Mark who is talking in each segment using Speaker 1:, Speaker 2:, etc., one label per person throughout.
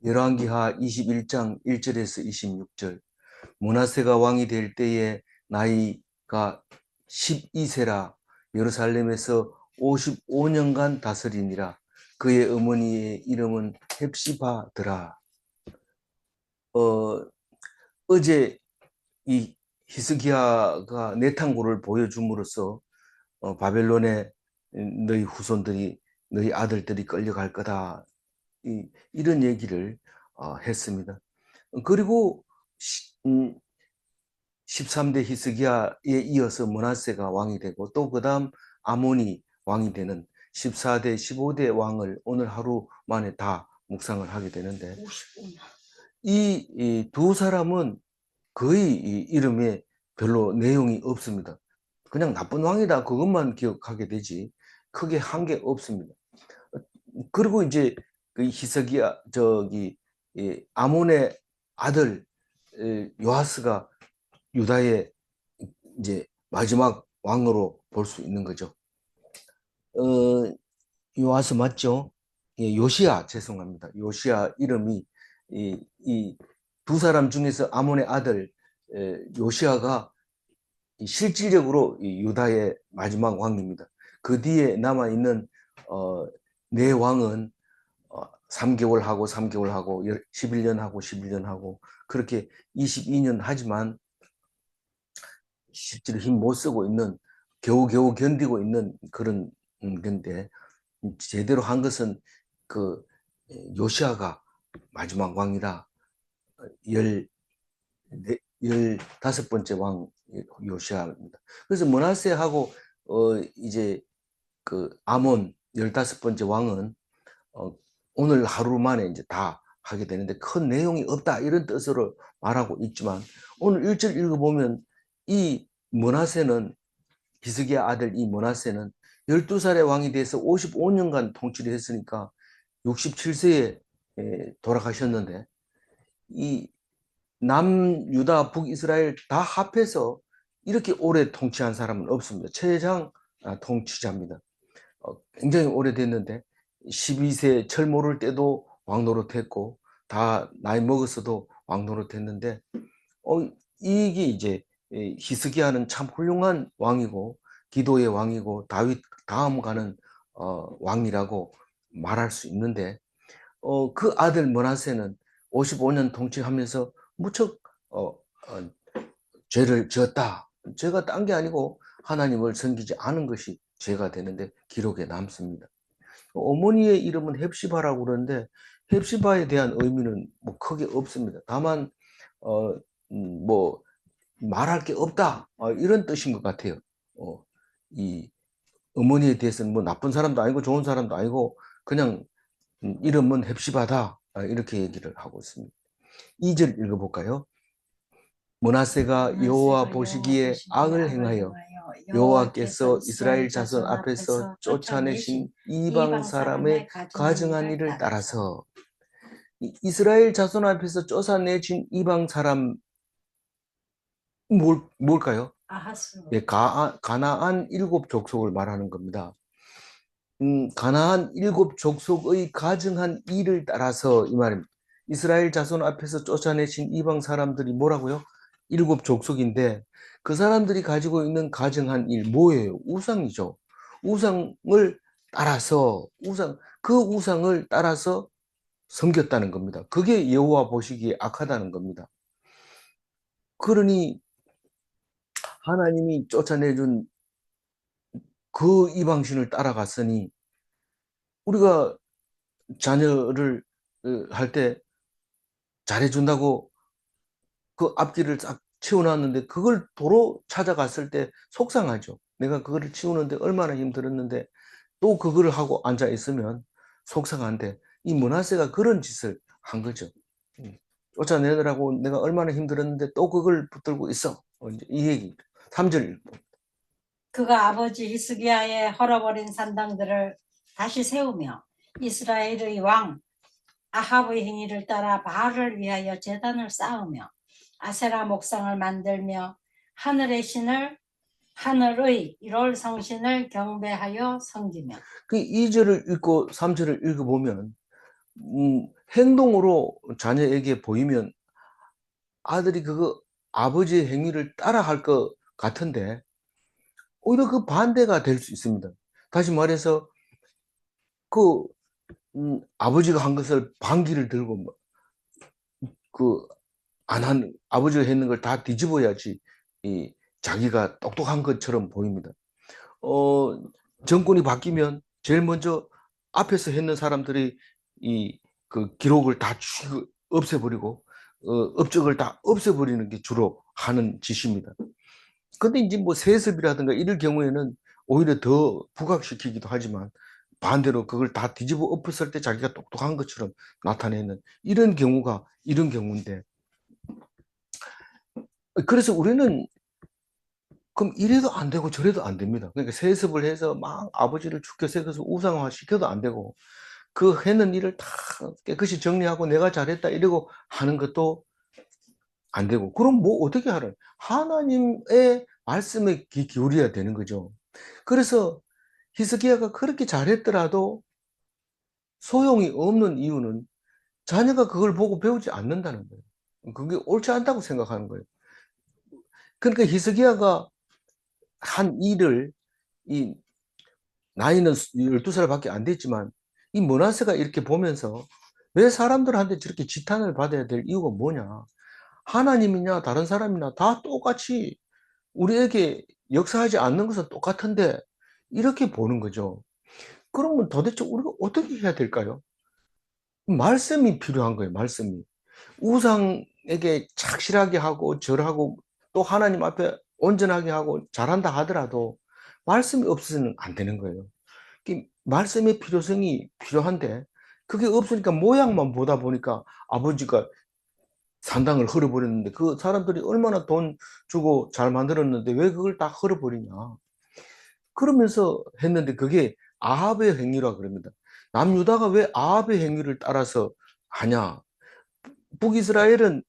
Speaker 1: 열왕기하 21장 1절에서 26절. 므낫세가 왕이 될 때에 나이가 12세라 예루살렘에서 55년간 다스리니라. 그의 어머니의 이름은 헵시바더라. 어제 이 히스기야가 내탕고를 보여줌으로써 바벨론에 너희 후손들이 너희 아들들이 끌려갈 거다. 이런 얘기를 했습니다. 그리고 13대 히스기야에 이어서 므낫세가 왕이 되고 또 그 다음 아몬이 왕이 되는 14대, 15대 왕을 오늘 하루 만에 다 묵상을 하게 되는데 이 두 사람은 거의 이 이름에 별로 내용이 없습니다. 그냥 나쁜 왕이다 그것만 기억하게 되지 크게 한 게 없습니다. 그리고 이제 그 히스기야 아몬의 아들 요아스가 유다의 이제 마지막 왕으로 볼 수 있는 거죠. 요아스 맞죠? 예, 요시야 죄송합니다. 요시야 이름이 이 두 사람 중에서 아몬의 아들 요시야가 실질적으로 유다의 마지막 왕입니다. 그 뒤에 남아 있는 네 왕은 3개월 하고 3개월 하고 11년 하고 11년 하고 그렇게 22년 하지만 실제로 힘 못 쓰고 있는 겨우겨우 견디고 있는 그런 건데 제대로 한 것은 그 요시아가 마지막 왕이라 15번째 왕 요시아입니다. 그래서 므낫세하고 이제 그 아몬 15번째 왕은 오늘 하루 만에 이제 다 하게 되는데 큰 내용이 없다 이런 뜻으로 말하고 있지만 오늘 1절 읽어보면 이 므낫세는 히스기야 아들 이 므낫세는 12살의 왕이 돼서 55년간 통치를 했으니까 67세에 돌아가셨는데 이 남유다 북이스라엘 다 합해서 이렇게 오래 통치한 사람은 없습니다. 최장 통치자입니다. 굉장히 오래됐는데 12세 철 모를 때도 왕 노릇했고 다 나이 먹었어도 왕 노릇했는데 이게 이제 히스기야는 참 훌륭한 왕이고 기도의 왕이고 다윗 다음 가는 왕이라고 말할 수 있는데 그 아들 므낫세는 55년 통치하면서 무척 죄를 지었다. 죄가 딴 게 아니고 하나님을 섬기지 않은 것이 죄가 되는데 기록에 남습니다. 어머니의 이름은 헵시바라고 그러는데 헵시바에 대한 의미는 뭐 크게 없습니다. 다만 뭐 말할 게 없다 이런 뜻인 것 같아요. 이 어머니에 대해서는 뭐 나쁜 사람도 아니고 좋은 사람도 아니고 그냥 이름은 헵시바다 이렇게 얘기를 하고 있습니다. 2절 읽어볼까요? 므낫세가 여호와 보시기에 악을 행하여 여호와께서 이스라엘 자손 앞에서 쫓아내신 이방 사람의 가증한 일을 따라서 이스라엘 자손 앞에서 쫓아내신 이방 사람 뭘까요? 네, 가나안 7족속을 말하는 겁니다. 가나안 7족속의 가증한 일을 따라서 이 말입니다. 이스라엘 자손 앞에서 쫓아내신 이방 사람들이 뭐라고요? 7족속인데 그 사람들이 가지고 있는 가증한 일 뭐예요? 우상이죠. 우상을 따라서 그 우상을 따라서 섬겼다는 겁니다. 그게 여호와 보시기에 악하다는 겁니다. 그러니 하나님이 쫓아내준 그 이방신을 따라갔으니 우리가 자녀를 할 때 잘해준다고 그 앞길을 싹 치워놨는데 그걸 도로 찾아갔을 때 속상하죠. 내가 그거를 치우는데 얼마나 힘들었는데 또 그걸 하고 앉아 있으면 속상한데 이 므낫세가 그런 짓을 한 거죠. 쫓아내느라고 내가 얼마나 힘들었는데 또 그걸 붙들고 있어. 이 얘기. 3절.
Speaker 2: 그가 아버지 히스기야의 헐어버린 산당들을 다시 세우며 이스라엘의 왕 아합의 행위를 따라 바알을 위하여 제단을 쌓으며 아세라 목상을 만들며 하늘의 신을 하늘의 1월 성신을 경배하여 섬기며.
Speaker 1: 그 2절을 읽고 3절을 읽어보면 행동으로 자녀에게 보이면 아들이 그거 아버지의 행위를 따라 할 것 같은데 오히려 그 반대가 될 수 있습니다. 다시 말해서 그 아버지가 한 것을 반기를 들고 그 안 한 아버지가 했는 걸 다 뒤집어야지 이 자기가 똑똑한 것처럼 보입니다. 어, 정권이 바뀌면 제일 먼저 앞에서 했는 사람들이 이 그 기록을 다 없애버리고 업적을 다 없애버리는 게 주로 하는 짓입니다. 근데 이제 뭐 세습이라든가 이럴 경우에는 오히려 더 부각시키기도 하지만 반대로 그걸 다 뒤집어 엎었을 때 자기가 똑똑한 것처럼 나타내는 이런 경우인데 그래서 우리는 그럼 이래도 안 되고 저래도 안 됩니다. 그러니까 세습을 해서 막 아버지를 죽여 세워서 우상화 시켜도 안 되고 그 했는 일을 다 깨끗이 정리하고 내가 잘했다 이러고 하는 것도 안 되고 그럼 뭐 어떻게 하라? 하나님의 말씀에 귀 기울여야 되는 거죠. 그래서 히스기야가 그렇게 잘했더라도 소용이 없는 이유는 자녀가 그걸 보고 배우지 않는다는 거예요. 그게 옳지 않다고 생각하는 거예요. 그러니까 히스기야가 한 일을 이 나이는 12살밖에 안 됐지만 이 므낫세가 이렇게 보면서 왜 사람들한테 저렇게 지탄을 받아야 될 이유가 뭐냐? 하나님이냐 다른 사람이나 다 똑같이 우리에게 역사하지 않는 것은 똑같은데 이렇게 보는 거죠. 그러면 도대체 우리가 어떻게 해야 될까요? 말씀이 필요한 거예요. 말씀이. 우상에게 착실하게 하고 절하고 또 하나님 앞에 온전하게 하고 잘한다 하더라도 말씀이 없어서는 안 되는 거예요. 말씀의 필요성이 필요한데 그게 없으니까 모양만 보다 보니까 아버지가 산당을 헐어버렸는데 그 사람들이 얼마나 돈 주고 잘 만들었는데 왜 그걸 다 헐어버리냐. 그러면서 했는데 그게 아합의 행위라 그럽니다. 남유다가 왜 아합의 행위를 따라서 하냐. 북이스라엘은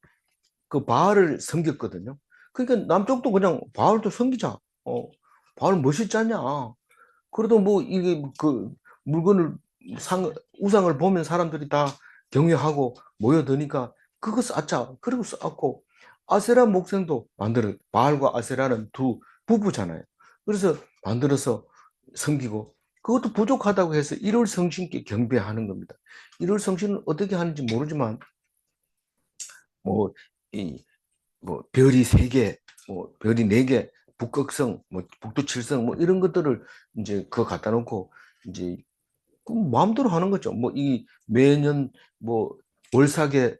Speaker 1: 그 바알을 섬겼거든요. 그러니까 남쪽도 그냥 바알도 섬기자. 바알 멋있지 않냐. 그래도 뭐 이게 그 물건을 우상을 보면 사람들이 다 경외하고 모여드니까 그거 쌓자. 그리고 쌓고 아세라 목생도 만들어. 바알과 아세라는 두 부부잖아요. 그래서 만들어서 섬기고 그것도 부족하다고 해서 일월 성신께 경배하는 겁니다. 일월 성신은 어떻게 하는지 모르지만 뭐 이 뭐 별이 세 개, 뭐 별이 네 개, 북극성, 뭐 북두칠성 뭐 이런 것들을 이제 그거 갖다 놓고 이제 그 마음대로 하는 거죠. 뭐 이 매년 뭐 월삭에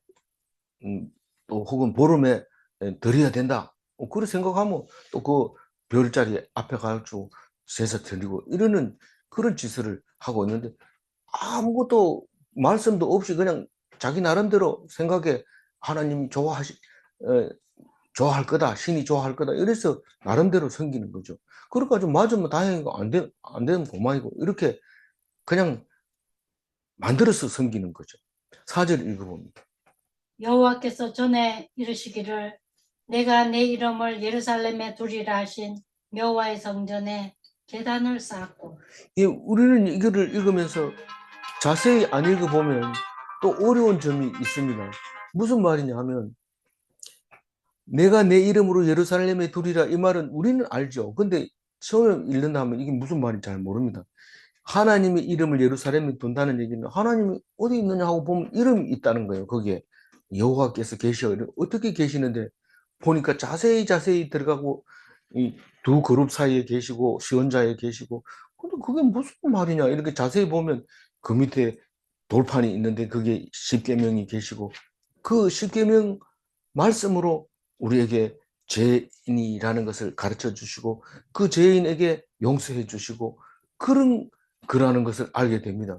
Speaker 1: 또 혹은 보름에 드려야 된다. 그렇게 생각하면 또 그 별자리 앞에 가지고 제사 드리고 이러는 그런 짓을 하고 있는데 아무것도 말씀도 없이 그냥 자기 나름대로 생각에 하나님이 좋아할 거다, 신이 좋아할 거다 이래서 나름대로 섬기는 거죠. 그래가지고 맞으면 다행이고 안 되면 고마이고 이렇게 그냥 만들어서 섬기는 거죠. 4절 읽어봅니다.
Speaker 2: 여호와께서 전에 이르시기를 내가 내 이름을 예루살렘에 두리라 하신 여호와의 성전에 제단을 쌓았고.
Speaker 1: 예, 우리는 이거를 읽으면서 자세히 안 읽어보면 또 어려운 점이 있습니다. 무슨 말이냐 하면 내가 내 이름으로 예루살렘에 두리라 이 말은 우리는 알죠. 근데 처음 읽는다 하면 이게 무슨 말인지 잘 모릅니다. 하나님의 이름을 예루살렘에 둔다는 얘기는 하나님이 어디 있느냐 하고 보면 이름이 있다는 거예요. 거기에 여호와께서 계셔. 어떻게 계시는데 보니까 자세히 들어가고 이 두 그룹 사이에 계시고 시원자에 계시고 근데 그게 무슨 말이냐 이렇게 자세히 보면 그 밑에 돌판이 있는데 그게 십계명이 계시고 그 십계명 말씀으로 우리에게 죄인이라는 것을 가르쳐 주시고 그 죄인에게 용서해 주시고 그라는 것을 알게 됩니다.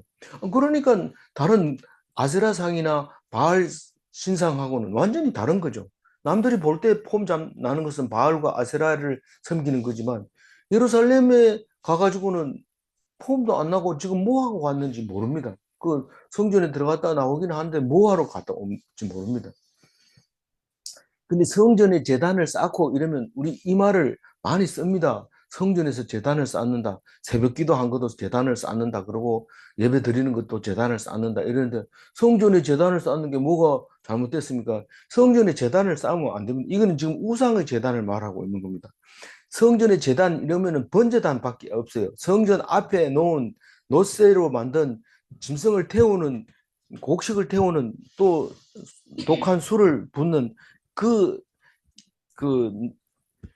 Speaker 1: 그러니까 다른 아세라상이나 바알 신상하고는 완전히 다른 거죠. 남들이 볼 때 폼 나는 것은 바알과 아세라를 섬기는 거지만 예루살렘에 가가지고는 폼도 안 나고 지금 뭐 하고 갔는지 모릅니다. 그 성전에 들어갔다 나오긴 하는데 뭐 하러 갔다 온지 모릅니다. 근데 성전에 제단을 쌓고 이러면 우리 이 말을 많이 씁니다. 성전에서 제단을 쌓는다. 새벽 기도한 것도 제단을 쌓는다. 그러고 예배 드리는 것도 제단을 쌓는다. 이러는데 성전에 제단을 쌓는 게 뭐가 잘못됐습니까? 성전에 제단을 쌓으면 안 됩니다. 이거는 지금 우상의 제단을 말하고 있는 겁니다. 성전의 제단 이러면은 번제단밖에 없어요. 성전 앞에 놓은 노쇠로 만든 짐승을 태우는 곡식을 태우는 또 독한 술을 붓는 그, 그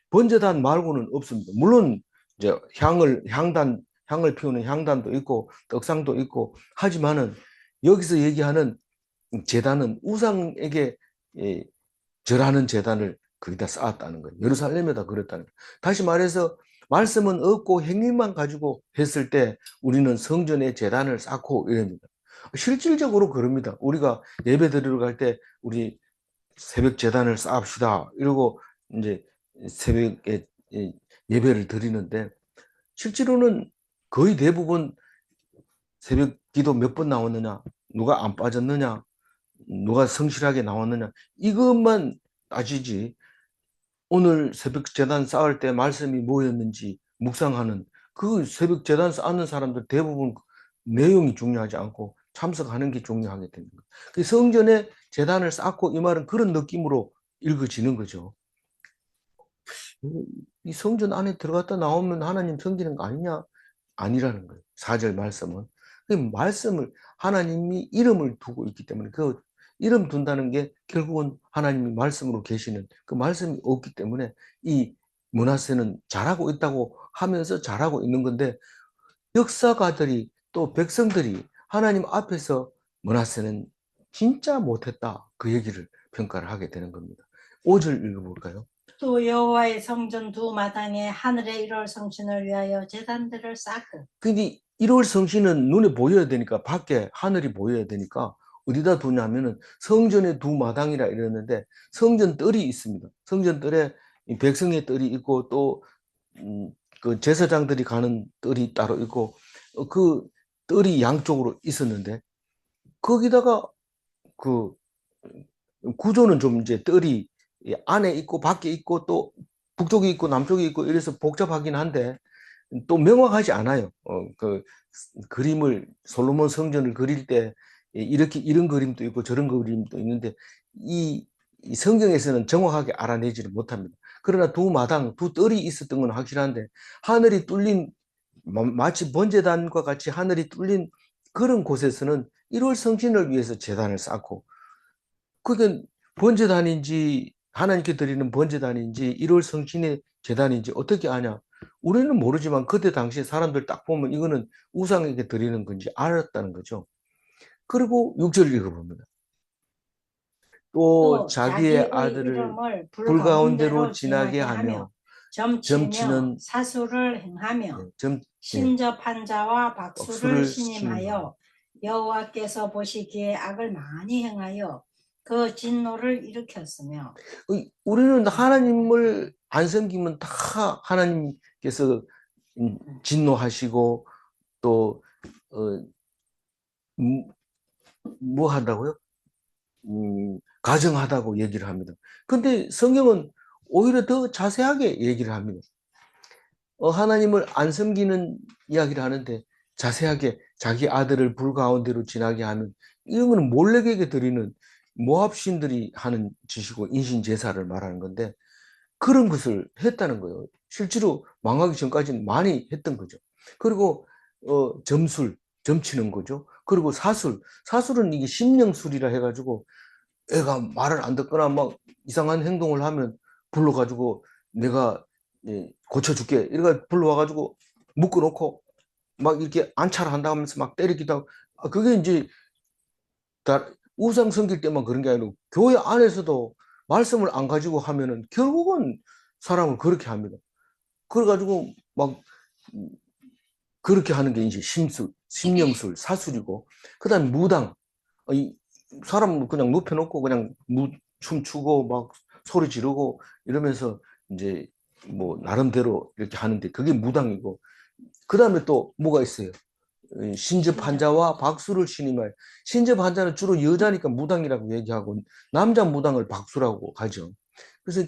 Speaker 1: 번제단 말고는 없습니다. 물론 이제 향을 피우는 향단도 있고 떡상도 있고 하지만은 여기서 얘기하는 제단은 우상에게 절하는 제단을 거기다 쌓았다는 거예요. 예루살렘에다 그랬다는 거예요. 다시 말해서 말씀은 없고 행위만 가지고 했을 때 우리는 성전에 제단을 쌓고 이럽니다. 실질적으로 그럽니다. 우리가 예배 드리러 갈 때 우리 새벽 제단을 쌓읍시다. 이러고 이제 새벽에 예배를 드리는데 실제로는 거의 대부분 새벽 기도 몇 번 나왔느냐, 누가 안 빠졌느냐, 누가 성실하게 나왔느냐 이것만 따지지 오늘 새벽 재단 쌓을 때 말씀이 뭐였는지 묵상하는 그 새벽 재단 쌓는 사람들 대부분 내용이 중요하지 않고 참석하는 게 중요하게 되는 거예요. 그 성전에 재단을 쌓고 이 말은 그런 느낌으로 읽어지는 거죠. 이 성전 안에 들어갔다 나오면 하나님 섬기는 거 아니냐? 아니라는 거예요. 4절 말씀은. 그 말씀을 하나님이 이름을 두고 있기 때문에 그 이름 둔다는 게 결국은 하나님이 말씀으로 계시는 그 말씀이 없기 때문에 이 므낫세는 잘하고 있다고 하면서 잘하고 있는 건데 역사가들이 또 백성들이 하나님 앞에서 므낫세는 진짜 못했다 그 얘기를 평가를 하게 되는 겁니다. 5절 읽어볼까요?
Speaker 2: 또 여호와의 성전 두 마당에 하늘의 1월 성신을 위하여 제단들을 쌓고.
Speaker 1: 근데 1월 성신은 눈에 보여야 되니까 밖에 하늘이 보여야 되니까 어디다 두냐면은 성전의 두 마당이라 이러는데 성전 뜰이 있습니다. 성전 뜰에 백성의 뜰이 있고 또 그 제사장들이 가는 뜰이 따로 있고 그 뜰이 양쪽으로 있었는데 거기다가 그 구조는 좀 이제 뜰이 안에 있고 밖에 있고 또 북쪽에 있고 남쪽에 있고 이래서 복잡하긴 한데 또 명확하지 않아요. 그 그림을 솔로몬 성전을 그릴 때 이렇게 이런 그림도 있고 저런 그림도 있는데 이 성경에서는 정확하게 알아내지를 못합니다. 그러나 두 마당, 두 뜰이 있었던 건 확실한데 하늘이 뚫린 마치 번제단과 같이 하늘이 뚫린 그런 곳에서는 1월 성신을 위해서 제단을 쌓고 그게 번제단인지 하나님께 드리는 번제단인지 1월 성신의 제단인지 어떻게 아냐? 우리는 모르지만 그때 당시에 사람들 딱 보면 이거는 우상에게 드리는 건지 알았다는 거죠. 그리고 6절 읽어봅니다. 또
Speaker 2: 또
Speaker 1: 자기의
Speaker 2: 자기의
Speaker 1: 아들을
Speaker 2: 이름을
Speaker 1: 불
Speaker 2: 불
Speaker 1: 가운데로
Speaker 2: 가운데로
Speaker 1: 지나게
Speaker 2: 지나게
Speaker 1: 하며
Speaker 2: 하며 점치며
Speaker 1: 점치는
Speaker 2: 사수를 행하며
Speaker 1: 점
Speaker 2: 신접한 자와 박수를
Speaker 1: 박수를
Speaker 2: 신임하여 여호와께서 보시기에 악을 많이 행하여 그 진노를 일으켰으며.
Speaker 1: 우리는 하나님을 안 섬기면 다 하나님께서 진노하시고 또 뭐 한다고요? 가정하다고 얘기를 합니다. 근데 성경은 오히려 더 자세하게 얘기를 합니다. 하나님을 안 섬기는 이야기를 하는데 자세하게 자기 아들을 불 가운데로 지나게 하면 이런 거는 몰래에게 드리는 모압 신들이 하는 짓이고 인신 제사를 말하는 건데 그런 것을 했다는 거예요. 실제로 망하기 전까지는 많이 했던 거죠. 그리고 점치는 거죠. 그리고 사술은 이게 심령술이라 해가지고 애가 말을 안 듣거나 막 이상한 행동을 하면 불러가지고 내가 고쳐줄게. 이래가 불러와가지고 묶어놓고 막 이렇게 안차를 한다 하면서 막 때리기도 하고 그게 이제 우상 섬길 때만 그런 게 아니고 교회 안에서도 말씀을 안 가지고 하면은 결국은 사람을 그렇게 합니다. 그래가지고 막 그렇게 하는 게 이제 심령술, 사술이고 그다음 무당. 이 사람 그냥 눕혀놓고 그냥 춤추고 막 소리 지르고 이러면서 이제 뭐 나름대로 이렇게 하는데 그게 무당이고 그 다음에 또 뭐가 있어요? 신접 환자와 박수를 신임할 신접 환자는 주로 여자니까 무당이라고 얘기하고 남자 무당을 박수라고 하죠. 그래서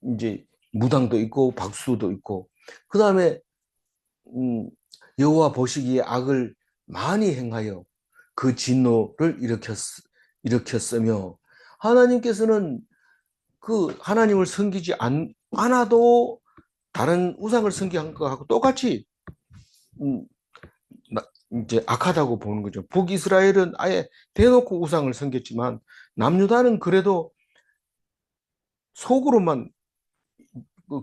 Speaker 1: 이제 무당도 있고 박수도 있고, 그 다음에 여호와 보시기에 악을 많이 행하여 그 진노를 일으켰으며, 하나님께서는 그 하나님을 섬기지 않아도 다른 우상을 섬기한 것하고 똑같이 음, 이제 악하다고 보는 거죠. 북이스라엘은 아예 대놓고 우상을 섬겼지만 남유다는 그래도 속으로만,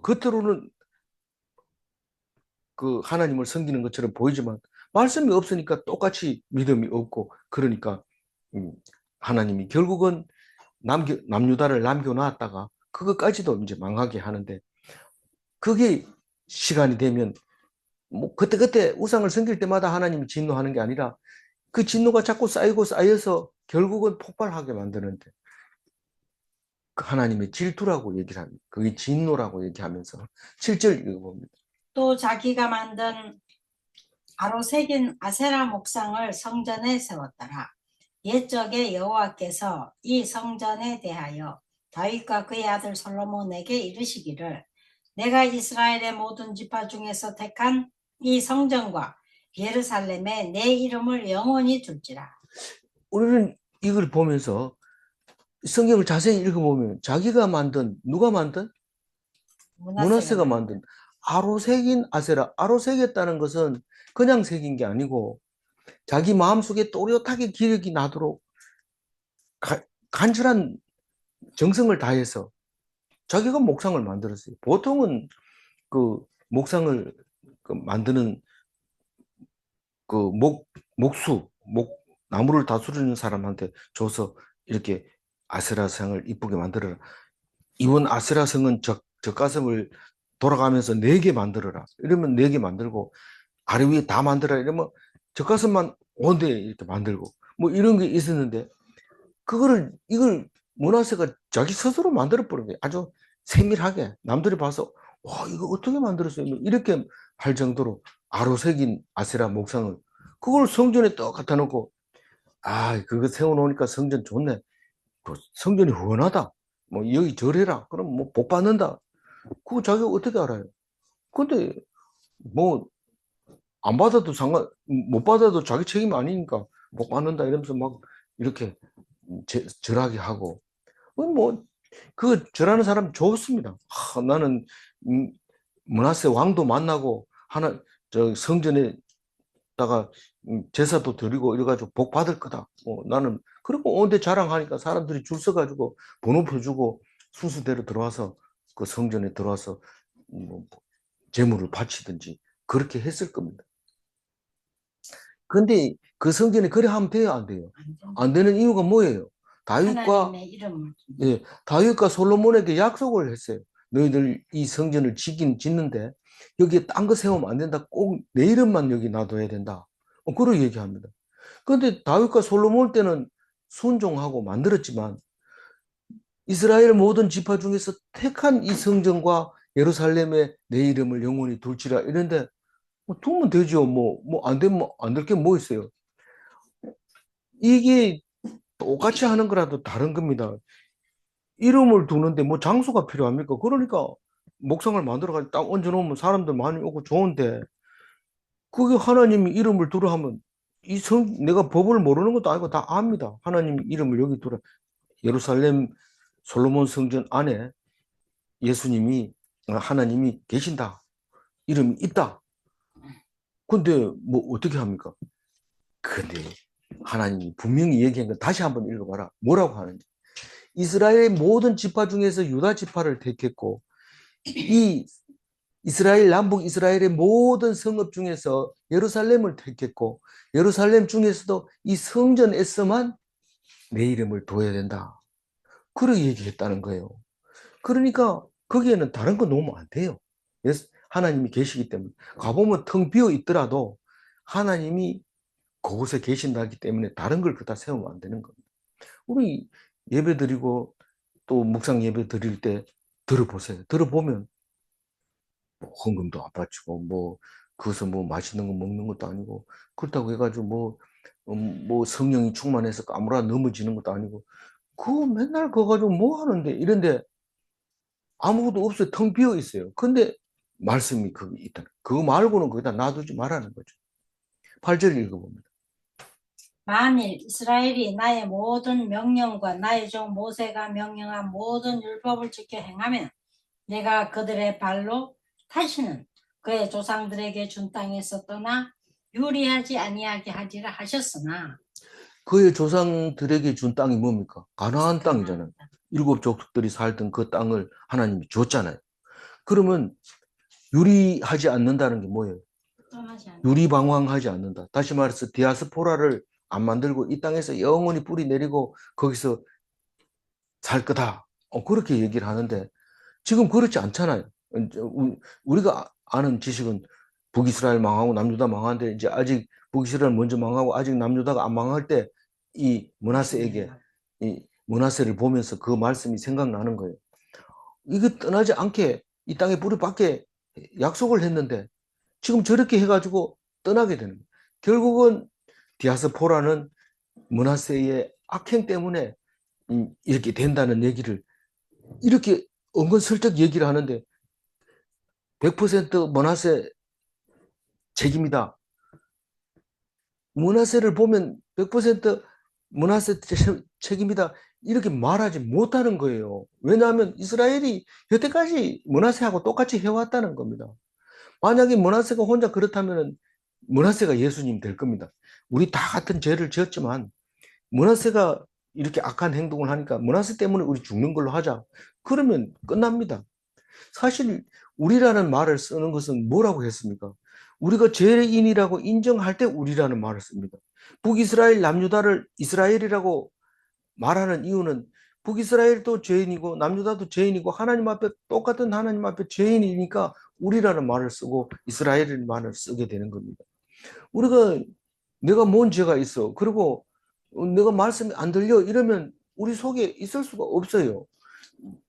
Speaker 1: 겉으로는 그 하나님을 섬기는 것처럼 보이지만 말씀이 없으니까 똑같이 믿음이 없고, 그러니까 음, 하나님이 결국은 남유다를 남겨놨다가 그것까지도 이제 망하게 하는데, 그게 시간이 되면 뭐 그때그때 우상을 섬길 때마다 하나님이 진노하는 게 아니라 그 진노가 자꾸 쌓이고 쌓여서 결국은 폭발하게 만드는데, 그 하나님의 질투라고 얘기를 합니다. 그게 진노라고 얘기하면서 7절 읽어봅니다.
Speaker 2: 또 자기가 만든 가로 새긴 아세라 목상을 성전에 세웠더라. 옛적에 여호와께서 이 성전에 대하여 다윗과 그의 아들 솔로몬에게 이르시기를, 내가 이스라엘의 모든 지파 중에서 택한 이 성전과 예루살렘에 내 이름을 영원히 둘지라.
Speaker 1: 우리는 이걸 보면서 성경을 자세히 읽어보면 자기가 만든, 누가 만든? 므낫세가 만든 아로 새긴 아세라. 아로 새겼다는 것은 그냥 새긴 게 아니고 자기 마음속에 또렷하게 기억이 나도록 간절한 정성을 다해서 자기가 목상을 만들었어요. 보통은 그 목상을 만드는 그 나무를 다스리는 사람한테 줘서 이렇게 아세라상을 이쁘게 만들어라. 이번 아세라성은 젓가슴을 돌아가면서 4개 만들어라. 이러면 4개 만들고, 아래 위에 다 만들어라. 이러면 젓가슴만 5대 이렇게 만들고, 뭐 이런 게 있었는데, 이걸 문화세가 자기 스스로 만들어 버린 거예요. 아주 세밀하게. 남들이 봐서, 와, 이거 어떻게 만들었어요? 뭐 이렇게 할 정도로 아로새긴 아세라 목상을, 그걸 성전에 딱 갖다 놓고, 아, 그거 세워놓으니까 성전 좋네. 성전이 훤하다. 뭐 여기 절해라. 그럼 뭐 복 받는다. 그거 자기가 어떻게 알아요? 근데 뭐 안 받아도 못 받아도 자기 책임 아니니까 복 받는다 이러면서 막 이렇게 절하게 하고, 뭐 그 절하는 사람 좋습니다. 나는 므낫세 왕도 만나고 저 성전에다가 제사도 드리고 이래가지고 복 받을 거다. 나는 그리고 온데 자랑하니까 사람들이 줄 서가지고 번호표 주고 순서대로 들어와서 그 성전에 들어와서 뭐 제물을 바치든지 그렇게 했을 겁니다. 근데 그 성전에 그래 하면 돼요, 안 돼요? 안 되는 이유가 뭐예요? 다윗과 솔로몬에게 약속을 했어요. 너희들 이 성전을 짓는데 여기에 딴 거 세우면 안 된다. 꼭 내 이름만 여기 놔둬야 된다. 그렇게 얘기합니다. 그런데 다윗과 솔로몬 때는 순종하고 만들었지만 이스라엘 모든 지파 중에서 택한 이 성전과 예루살렘에 내 이름을 영원히 둘지라 이런데, 두면 되죠. 안 되면 안 될 게 뭐 있어요. 이게 똑같이 하는 거라도 다른 겁니다. 이름을 두는데 뭐 장소가 필요합니까? 그러니까 목상을 만들어가지고 딱 얹어놓으면 사람들 많이 오고 좋은데, 그게 하나님이 이름을 두라 하면 내가 법을 모르는 것도 아니고 다 압니다. 하나님 이름을 여기 두라. 예루살렘 솔로몬 성전 안에 하나님이 계신다. 이름이 있다. 근데 뭐 어떻게 합니까? 근데 하나님이 분명히 얘기한 건 다시 한번 읽어봐라. 뭐라고 하는지. 이스라엘의 모든 지파 중에서 유다 지파를 택했고, 이 남북 이스라엘의 모든 성읍 중에서 예루살렘을 택했고, 예루살렘 중에서도 이 성전에서만 내 이름을 둬야 된다. 그렇게 얘기했다는 거예요. 그러니까 거기에는 다른 거 놓으면 안 돼요. 하나님이 계시기 때문에. 가보면 텅 비어 있더라도 하나님이 그곳에 계신다기 때문에 다른 걸 그다 세우면 안 되는 겁니다. 우리 예배 드리고 또 묵상 예배 드릴 때 들어보세요. 들어보면 뭐 헌금도 안 바치고 그것은 맛있는 거 먹는 것도 아니고, 그렇다고 해가지고 성령이 충만해서 까무라 넘어지는 것도 아니고, 그거 맨날 그거 가지고 뭐 하는데 이런데 아무것도 없어요. 텅 비어 있어요. 근데 말씀이 거기 있다. 그거 말고는 거기다 놔두지 말라는 거죠. 8절 읽어봅니다.
Speaker 2: 만일 이스라엘이 나의 모든 명령과 나의 종 모세가 명령한 모든 율법을 지켜 행하면 내가 그들의 발로 다시는 그의 조상들에게 준 땅에서 떠나 유리하지 아니하게 하리라 하셨으나
Speaker 1: 그의 조상들에게 준 땅이 뭡니까? 가나안 땅이잖아요. 일곱 족속들이 살던 그 땅을 하나님이 줬잖아요. 그러면 유리하지 않는다는 게 뭐예요?
Speaker 2: 떠나지 않는
Speaker 1: 유리방황하지 않는다. 다시 말해서 디아스포라를 안 만들고 이 땅에서 영원히 뿌리 내리고 거기서 살 거다. 그렇게 얘기를 하는데 지금 그렇지 않잖아요. 우리가 아는 지식은 북이스라엘 망하고 남유다 망하는데 이제 아직 북이스라엘 먼저 망하고 아직 남유다가 안 망할 때 이 므낫세에게 이 므낫세를 보면서 그 말씀이 생각나는 거예요. 이게 떠나지 않게 이 땅에 뿌리 박게 약속을 했는데 지금 저렇게 해가지고 떠나게 되는 거예요. 결국은 디아스포라는 므낫세의 악행 때문에 이렇게 된다는 얘기를 이렇게 은근슬쩍 얘기를 하는데 100% 므낫세 책임이다. 므낫세를 보면 100% 므낫세 책임이다. 이렇게 말하지 못하는 거예요. 왜냐하면 이스라엘이 여태까지 므낫세하고 똑같이 해왔다는 겁니다. 만약에 므낫세가 혼자 그렇다면 므낫세가 예수님 될 겁니다. 우리 다 같은 죄를 지었지만 므낫세가 이렇게 악한 행동을 하니까 므낫세 때문에 우리 죽는 걸로 하자. 그러면 끝납니다. 사실 우리라는 말을 쓰는 것은 뭐라고 했습니까? 우리가 죄인이라고 인정할 때 우리라는 말을 씁니다. 북이스라엘 남유다를 이스라엘이라고 말하는 이유는 북이스라엘도 죄인이고 남유다도 죄인이고 하나님 앞에 똑같은 하나님 앞에 죄인이니까 우리라는 말을 쓰고 이스라엘이라는 말을 쓰게 되는 겁니다. 우리가 내가 뭔 죄가 있어. 그리고 내가 말씀이 안 들려 이러면 우리 속에 있을 수가 없어요.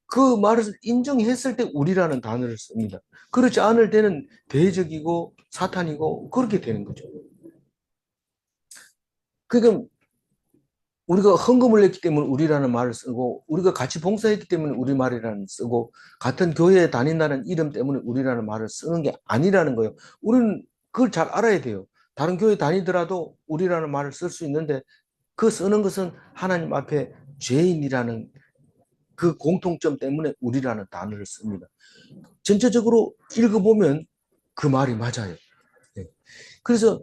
Speaker 1: 그 말을 인정했을 때 우리라는 단어를 씁니다. 그렇지 않을 때는 대적이고 사탄이고 그렇게 되는 거죠. 그러니까 우리가 헌금을 냈기 때문에 우리라는 말을 쓰고 우리가 같이 봉사했기 때문에 우리말이라는 쓰고 같은 교회에 다닌다는 이름 때문에 우리라는 말을 쓰는 게 아니라는 거예요. 우리는 그걸 잘 알아야 돼요. 다른 교회 다니더라도 우리라는 말을 쓸 수 있는데 그 쓰는 것은 하나님 앞에 죄인이라는 그 공통점 때문에 우리라는 단어를 씁니다. 전체적으로 읽어보면 그 말이 맞아요. 네. 그래서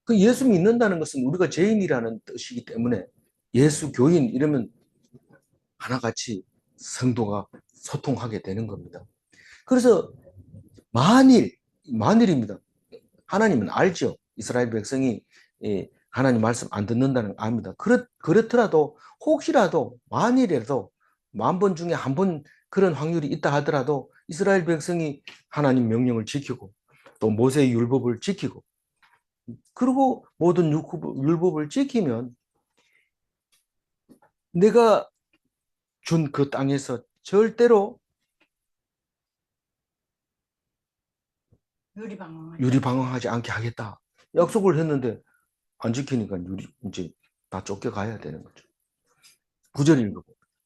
Speaker 1: 그 예수 믿는다는 것은 우리가 죄인이라는 뜻이기 때문에 예수 교인 이러면 하나같이 성도가 소통하게 되는 겁니다. 그래서 만일입니다. 하나님은 알죠. 이스라엘 백성이 하나님 말씀 안 듣는다는 걸 압니다. 그렇더라도 혹시라도 만일이라도 10,000번 중에 한 번 그런 확률이 있다 하더라도 이스라엘 백성이 하나님 명령을 지키고 또 모세의 율법을 지키고 그리고 모든 율법을 지키면 내가 준 그 땅에서 절대로 유리방황하지 않게 하겠다. 약속을 했는데 안 지키니까 이제 다 쫓겨가야 되는 거죠. 9절 읽어.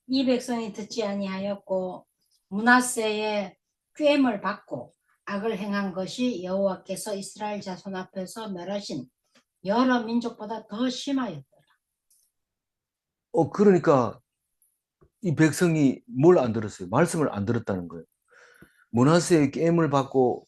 Speaker 2: 이 백성이 듣지 아니하였고 므낫세의 꾀임을 받고 악을 행한 것이 여호와께서 이스라엘 자손 앞에서 멸하신 여러 민족보다 더 심하였더라.
Speaker 1: 그러니까 이 백성이 뭘 안 들었어요? 말씀을 안 들었다는 거예요. 므낫세의 게임을 받고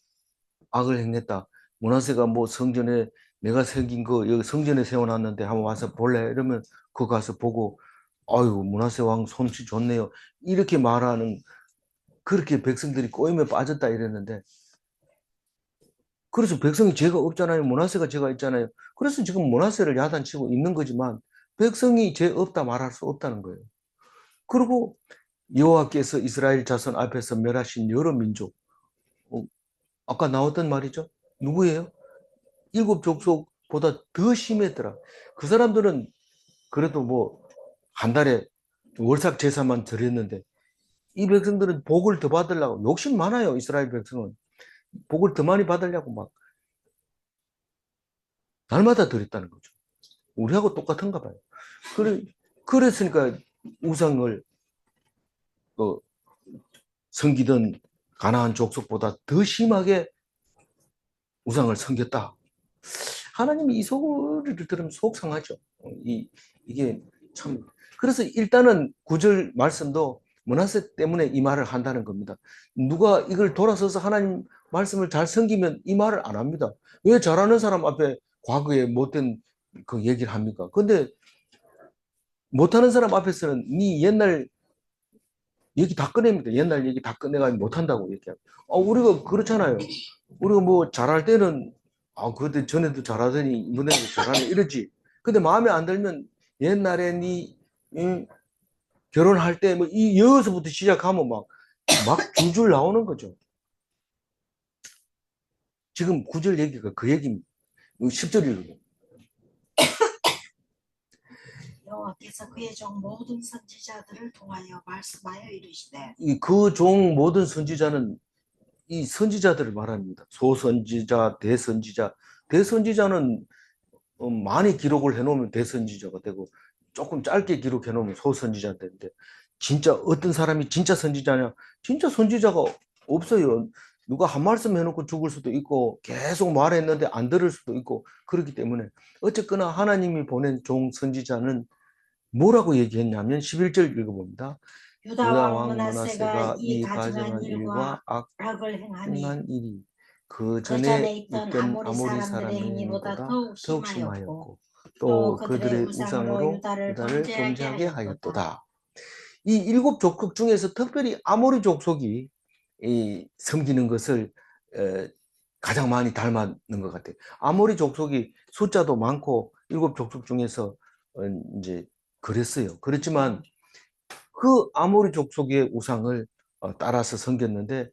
Speaker 1: 악을 행했다. 므낫세가 뭐 성전에 내가 새긴 거 여기 성전에 세워놨는데 한번 와서 볼래? 이러면 그거 가서 보고 아유 므낫세 왕 솜씨 좋네요. 이렇게 말하는 그렇게 백성들이 꼬임에 빠졌다 이랬는데 그래서 백성이 죄가 없잖아요. 므낫세가 죄가 있잖아요. 그래서 지금 므낫세를 야단치고 있는 거지만 백성이 죄 없다 말할 수 없다는 거예요. 그리고 여호와께서 이스라엘 자손 앞에서 멸하신 여러 민족 아까 나왔던 말이죠. 누구예요? 일곱 족속보다 더 심했더라. 그 사람들은 그래도 뭐 한 달에 월삭 제사만 드렸는데 이 백성들은 복을 더 받으려고 욕심 많아요. 이스라엘 백성은 복을 더 많이 받으려고 막 날마다 드렸다는 거죠. 우리하고 똑같은가 봐요. 그랬으니까 우상을 그 섬기던 가나안 족속보다 더 심하게 우상을 섬겼다. 하나님이 이 소리를 들으면 속상하죠. 이게 참. 그래서 일단은 9절 말씀도 므낫세 때문에 이 말을 한다는 겁니다. 누가 이걸 돌아서서 하나님 말씀을 잘 섬기면 이 말을 안 합니다. 왜 잘하는 사람 앞에 과거에 못된 그 얘기를 합니까? 근데 못하는 사람 앞에서는 네 옛날 얘기 다 꺼냅니다. 옛날 얘기 다 꺼내가지고 못한다고 얘기합니다. 우리가 그렇잖아요. 우리가 뭐 잘할 때는 그때 전에도 잘하더니 이번에도 잘하네 이러지. 근데 마음에 안 들면 옛날에 네 결혼할 때 뭐 이 여기서부터 시작하면 막 줄줄 나오는 거죠. 지금 9절 얘기가 그 얘기입니다. 10절 읽어요.
Speaker 2: 여호와께서 그의 종 모든 선지자들을 통하여 말씀하여 이르시되
Speaker 1: 그 종 모든 선지자는 이 선지자들을 말합니다. 소선지자, 대선지자. 대선지자는 많이 기록을 해놓으면 대선지자가 되고 조금 짧게 기록해 놓으면 소선지자가 되는데 진짜 어떤 사람이 진짜 선지자냐? 진짜 선지자가 없어요. 누가 한 말씀 해놓고 죽을 수도 있고 계속 말했는데 안 들을 수도 있고 그렇기 때문에 어쨌거나 하나님이 보낸 종 선지자는 뭐라고 얘기했냐면 11절 읽어봅니다.
Speaker 2: 유다
Speaker 1: 유다
Speaker 2: 왕
Speaker 1: 왕
Speaker 2: 므낫세가
Speaker 1: 므낫세가
Speaker 2: 이
Speaker 1: 이
Speaker 2: 가증한
Speaker 1: 가증한
Speaker 2: 일과
Speaker 1: 일과
Speaker 2: 악을 행하니
Speaker 1: 악한 일이 그
Speaker 2: 그 전에
Speaker 1: 전에
Speaker 2: 있던
Speaker 1: 있던
Speaker 2: 아모리
Speaker 1: 아모리
Speaker 2: 사람들의
Speaker 1: 사람의
Speaker 2: 행위보다
Speaker 1: 행위보다
Speaker 2: 더욱
Speaker 1: 더욱
Speaker 2: 심하였고
Speaker 1: 심하였고
Speaker 2: 또
Speaker 1: 또
Speaker 2: 그들의
Speaker 1: 그들의
Speaker 2: 우상으로
Speaker 1: 우상으로
Speaker 2: 유다를
Speaker 1: 유다를
Speaker 2: 범죄하게
Speaker 1: 범죄하게
Speaker 2: 하였도다.
Speaker 1: 하였도다. 이 일곱 족속 중에서 특별히 아모리 족속이 섬기는 것을 가장 많이 닮았는 것 같아요. 아모리 족속이 숫자도 많고 일곱 족속 중에서 이제 그랬어요. 그렇지만 그 아모리 족속의 우상을 따라서 섬겼는데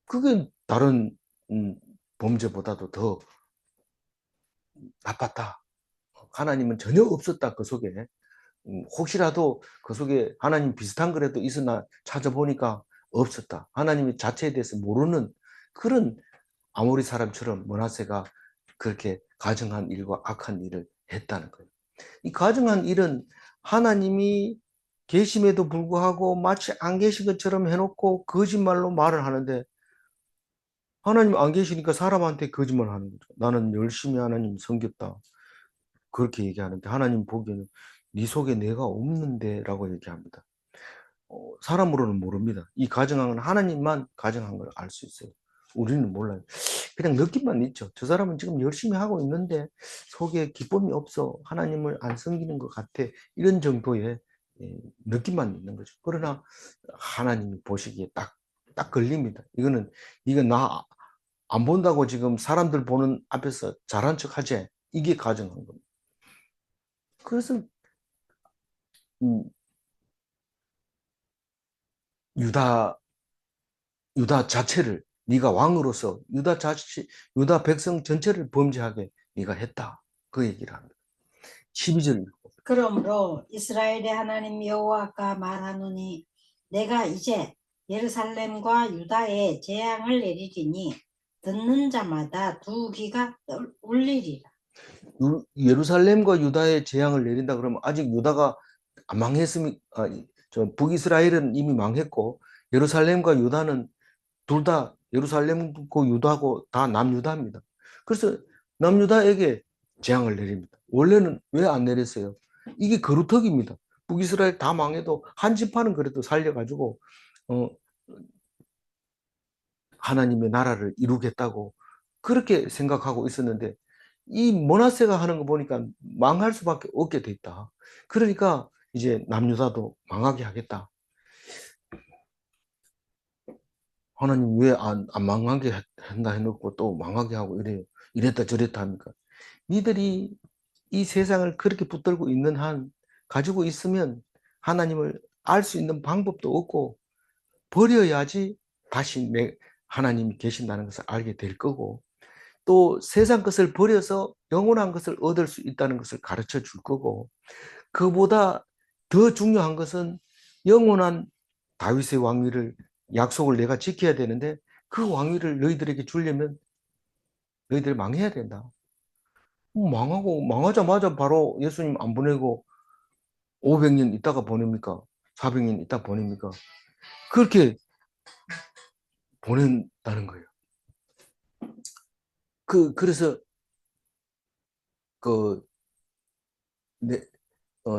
Speaker 1: 그게 다른 범죄보다도 더 나빴다. 하나님은 전혀 없었다. 그 속에. 혹시라도 그 속에 하나님 비슷한 거라도 있으나 찾아보니까 없었다. 하나님의 자체에 대해서 모르는 그런 아모리 사람처럼 므낫세가 그렇게 가증한 일과 악한 일을 했다는 거예요. 이 가증한 일은 하나님이 계심에도 불구하고 마치 안 계신 것처럼 해놓고 거짓말로 말을 하는데 하나님 안 계시니까 사람한테 거짓말 하는 거죠. 나는 열심히 하나님 섬겼다. 그렇게 얘기하는데 하나님 보기에는 네 속에 내가 없는데 라고 얘기합니다. 사람으로는 모릅니다. 이 가정한 하나님만 가정한 걸 알 수 있어요. 우리는 몰라요. 그냥 느낌만 있죠. 저 사람은 지금 열심히 하고 있는데 속에 기쁨이 없어. 하나님을 안 섬기는 것 같아. 이런 정도의 느낌만 있는 거죠. 그러나 하나님이 보시기에 딱 걸립니다. 이건 나 안 본다고 지금 사람들 보는 앞에서 잘한 척 하지. 이게 가정한 겁니다. 그래서 음, 유다 자체를 네가 왕으로서 유다 백성 전체를 범죄하게 네가 했다. 그 얘기를 합니다. 12절
Speaker 2: 그러므로 이스라엘의 하나님 여호와가 말하노니 내가 이제 예루살렘과 유다에 재앙을 내리리니 듣는 자마다 두 귀가 울리리라.
Speaker 1: 예루살렘과 유다에 재앙을 내린다 그러면 아직 유다가 안 망했으면 저 북이스라엘은 이미 망했고 예루살렘과 유다는 둘 다 예루살렘고 유다고 다 남유다입니다. 그래서 남유다에게 재앙을 내립니다. 원래는 왜 안 내렸어요? 이게 거루턱입니다. 북이스라엘 다 망해도 한 지파는 그래도 살려가지고 어, 하나님의 나라를 이루겠다고 그렇게 생각하고 있었는데 이 므낫세가 하는 거 보니까 망할 수밖에 없게 돼 있다. 그러니까 이제 남유다도 망하게 하겠다. 하나님 왜 안 망하게 한다 해놓고 또 망하게 하고 이래요. 이랬다 저랬다 하니까. 니들이 이 세상을 그렇게 붙들고 있는 한 가지고 있으면 하나님을 알 수 있는 방법도 없고 버려야지 다시 하나님이 계신다는 것을 알게 될 거고 또 세상 것을 버려서 영원한 것을 얻을 수 있다는 것을 가르쳐 줄 거고 그보다 더 중요한 것은 영원한 다윗의 왕위를 약속을 내가 지켜야 되는데 그 왕위를 너희들에게 주려면 너희들 망해야 된다. 망하자마자 바로 예수님 안 보내고 500년 있다가 보냅니까? 400년 있다 보냅니까? 그렇게 보낸다는 거예요. 그래서 그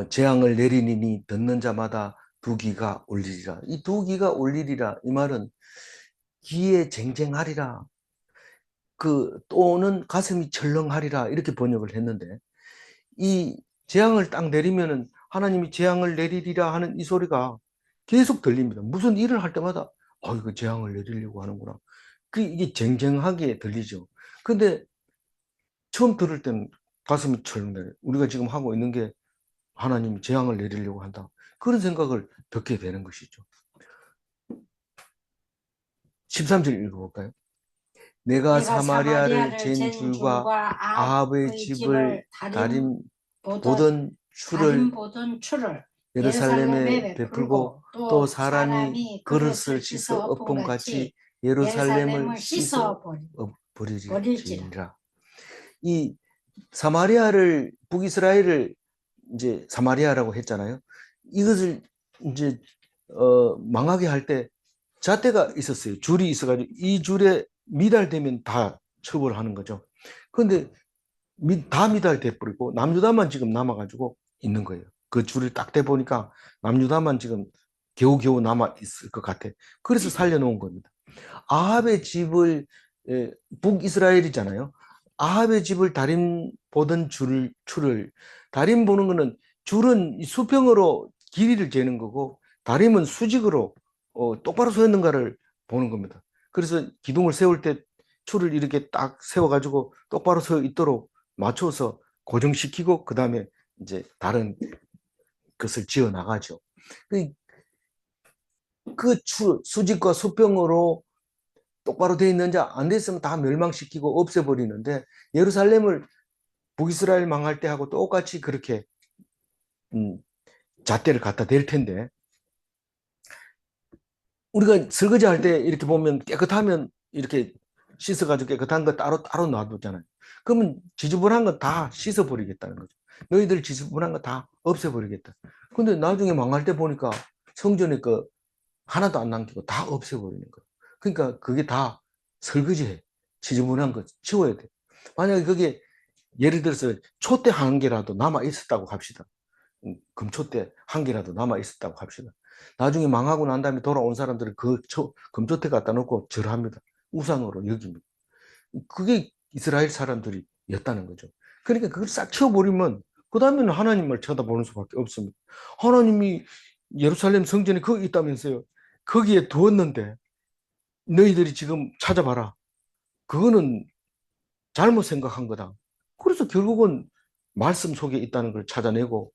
Speaker 1: 재앙을 내리니 듣는 자마다 두 귀가 울리리라. 이 두 귀가 울리리라 이 말은 귀에 쟁쟁하리라. 또는 가슴이 철렁하리라 이렇게 번역을 했는데, 이 재앙을 딱 내리면은 하나님이 재앙을 내리리라 하는 이 소리가 계속 들립니다. 무슨 일을 할 때마다 이거 재앙을 내리려고 하는구나. 이게 쟁쟁하게 들리죠. 근데 처음 들을 땐 가슴이 철렁해요. 우리가 지금 하고 있는 게 하나님이 재앙을 내리려고 한다. 그런 생각을 듣게 되는 것이죠. 13절 읽어볼까요? 내가
Speaker 2: 내가
Speaker 1: 사마리아를
Speaker 2: 사마리아를
Speaker 1: 잰
Speaker 2: 잰
Speaker 1: 줄과
Speaker 2: 줄과
Speaker 1: 아합의
Speaker 2: 아합의
Speaker 1: 집을
Speaker 2: 집을 다림
Speaker 1: 다림
Speaker 2: 보던
Speaker 1: 보던 추를
Speaker 2: 추를
Speaker 1: 예루살렘에
Speaker 2: 예루살렘에
Speaker 1: 베풀고
Speaker 2: 베풀고
Speaker 1: 또
Speaker 2: 또
Speaker 1: 사람이
Speaker 2: 사람이
Speaker 1: 그릇을
Speaker 2: 그릇을
Speaker 1: 씻어
Speaker 2: 씻어
Speaker 1: 엎음 같이
Speaker 2: 엎음같이
Speaker 1: 예루살렘을
Speaker 2: 예루살렘을
Speaker 1: 씻어
Speaker 2: 씻어 버릴지라.
Speaker 1: 버리리라. 이 사마리아를, 북이스라엘을 이제 사마리아라고 했잖아요. 이것을 이제 망하게 할 때 잣대가 있었어요. 줄이 있어가지고 이 줄에 미달되면 다 처벌하는 거죠. 그런데 다 미달돼 버리고 남유다만 지금 남아가지고 있는 거예요. 그 줄을 딱 대보니까 남유다만 지금 겨우겨우 남아 있을 것 같아. 그래서 살려놓은 겁니다. 아합의 집을, 북이스라엘이잖아요. 아합의 집을 다림 보던 추를, 다림 보는 거는, 줄은 수평으로 길이를 재는 거고 다림은 수직으로 똑바로 서 있는가를 보는 겁니다. 그래서 기둥을 세울 때 추를 이렇게 딱 세워가지고 똑바로 서 있도록 맞춰서 고정시키고 그 다음에 이제 다른 것을 지어 나가죠. 수직과 수평으로 똑바로 돼 있는지 안 돼 있으면 다 멸망시키고 없애버리는데, 예루살렘을 북이스라엘 망할 때 하고 똑같이 그렇게 잣대를 갖다 댈 텐데, 우리가 설거지 할 때 이렇게 보면 깨끗하면 이렇게 씻어가지고 깨끗한 거 따로 놔두잖아요. 그러면 지저분한 거 다 씻어버리겠다는 거죠. 너희들 지저분한 거 다 없애버리겠다. 근데 나중에 망할 때 보니까 성전에 하나도 안 남기고 다 없애버리는 거예요. 그러니까 그게 다 설거지해. 지저분한 거 치워야 돼. 만약에 그게 예를 들어서 촛대 한 개라도 남아 있었다고 합시다. 금촛대 한 개라도 남아 있었다고 합시다. 나중에 망하고 난 다음에 돌아온 사람들은 금촛대 갖다 놓고 절합니다. 우상으로 여깁니다. 그게 이스라엘 사람들이었다는 거죠. 그러니까 그걸 싹 치워버리면 그 다음에는 하나님을 쳐다보는 수밖에 없습니다. 하나님이 예루살렘 성전에 거기 있다면서요. 거기에 두었는데 너희들이 지금 찾아봐라. 그거는 잘못 생각한 거다. 그래서 결국은 말씀 속에 있다는 걸 찾아내고